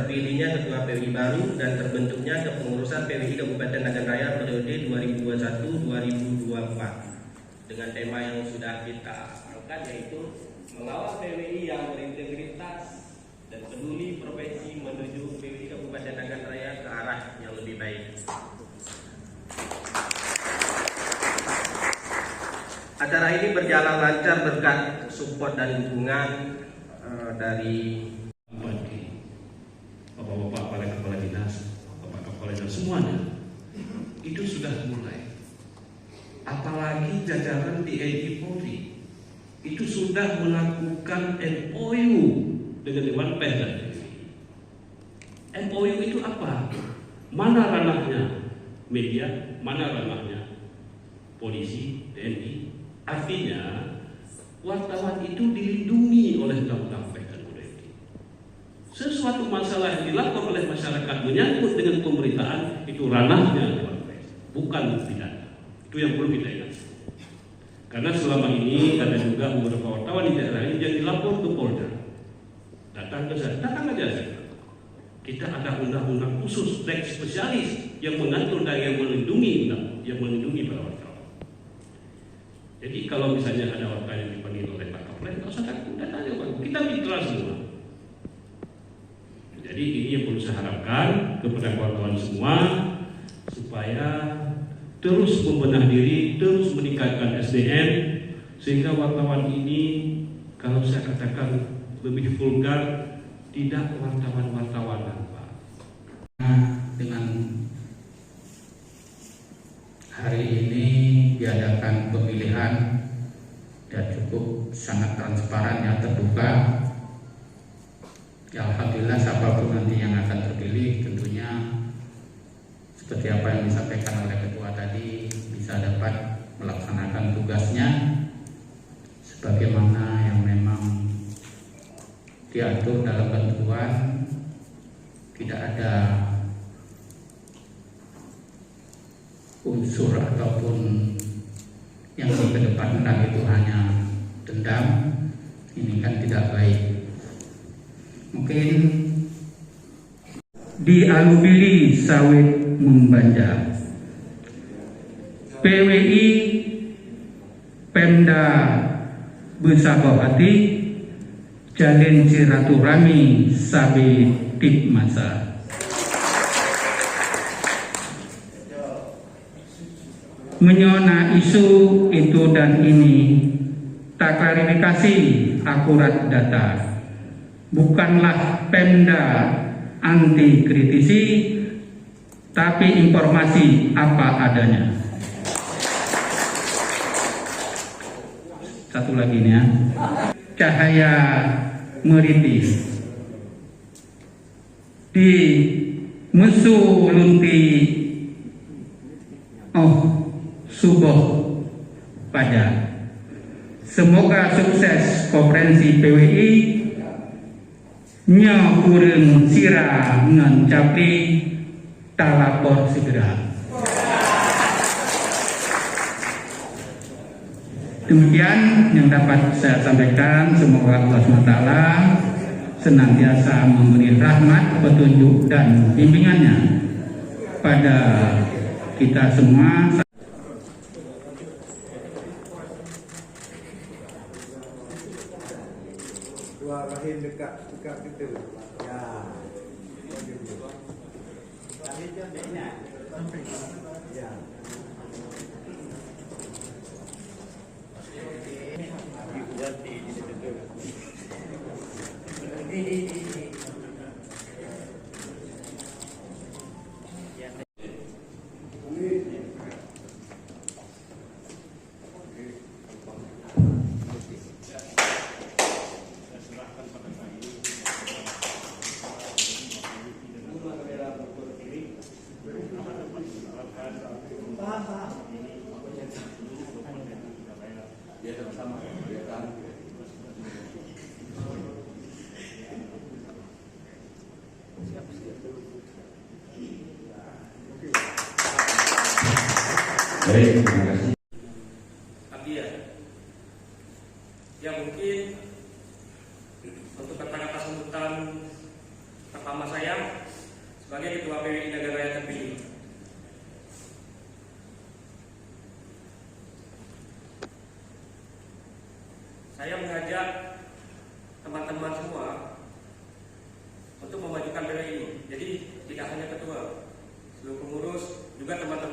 terpilihnya Ketua PWI baru dan terbentuknya kepengurusan PWI Kabupaten Nagan Raya periode 2021-2024 dengan tema yang sudah kita angkat, yaitu mengawal PWI yang berintegritas dan peduli profesi menuju PWI Kabupaten Nagan Raya ke arah yang lebih baik. Acara ini berjalan lancar berkat support dan dukungan dari Bapak-bapak kepala dinas, Bapak kepala dinas semuanya itu sudah mulai. Apalagi jajaran TNI Polri itu sudah melakukan MOU dengan Dewan Pers dan MOU itu apa? Mana ranahnya media, mana ranahnya polisi, TNI. Artinya wartawan itu dilindungi oleh Undang-Undang Pers dan Kode Etik. Sesuatu masalah yang dilakukan oleh masyarakat menyangkut dengan pemberitaan itu ranahnya Dewan Pers, bukan pidana. Itu yang perlu kita ingat. Karena selama ini ada juga beberapa wartawan di daerah ini yang dilapor ke Polda. Datang ke saya, datang aja saya. Kita ada undang-undang khusus, lex spesialis yang mengatur dan yang melindungi para wartawan. Jadi kalau misalnya ada wartawan yang dipanggil oleh Pak Kapolres, nggak usah takut, datang aja Pak. Kita mitra semua. Jadi ini yang perlu saya harapkan kepada wartawan semua supaya terus membenah diri, terus meningkatkan SDM sehingga wartawan ini, kalau saya katakan lebih vulgar, tidak wartawan-wartawanan, Pak. Dengan hari ini diadakan pemilihan dan cukup sangat transparan, yang terbuka. Ya, alhamdulillah siapapun nanti yang akan terpilih tentunya seperti apa yang disampaikan oleh ketua tadi bisa dapat melaksanakan tugasnya sebagaimana yang memang diatur dalam ketentuan. Tidak ada unsur ataupun yang dikedepankan itu hanya dendam. Ini kan tidak baik. Mungkin di Alubili sawit membanja, PWI Pemda Besabawati jalin silaturahmi sabi tip masa. Menyona isu itu dan ini tak klarifikasi akurat data, bukanlah Pemda anti kritisi, tapi informasi apa adanya. Satu lagi nih ya, cahaya meritis di musuh lunti subuh pada. Semoga sukses konferensi PWI nya kurang sira ngancapi talapor segera. Demikian yang dapat saya sampaikan. Semoga Allah SWT senantiasa memberi rahmat, petunjuk dan bimbingannya pada kita semua. Dua rahim dekat kita. Ya. Ya. Ya sama-sama. Baik, terima kasih. Ya mungkin untuk kata-kata sambutan pertama Pertama saya sebagai Ketua PWI Nagan Raya terpilih, saya mengajak teman-teman semua untuk memajukan PWI ini. Jadi tidak hanya ketua, seluruh pengurus juga teman-teman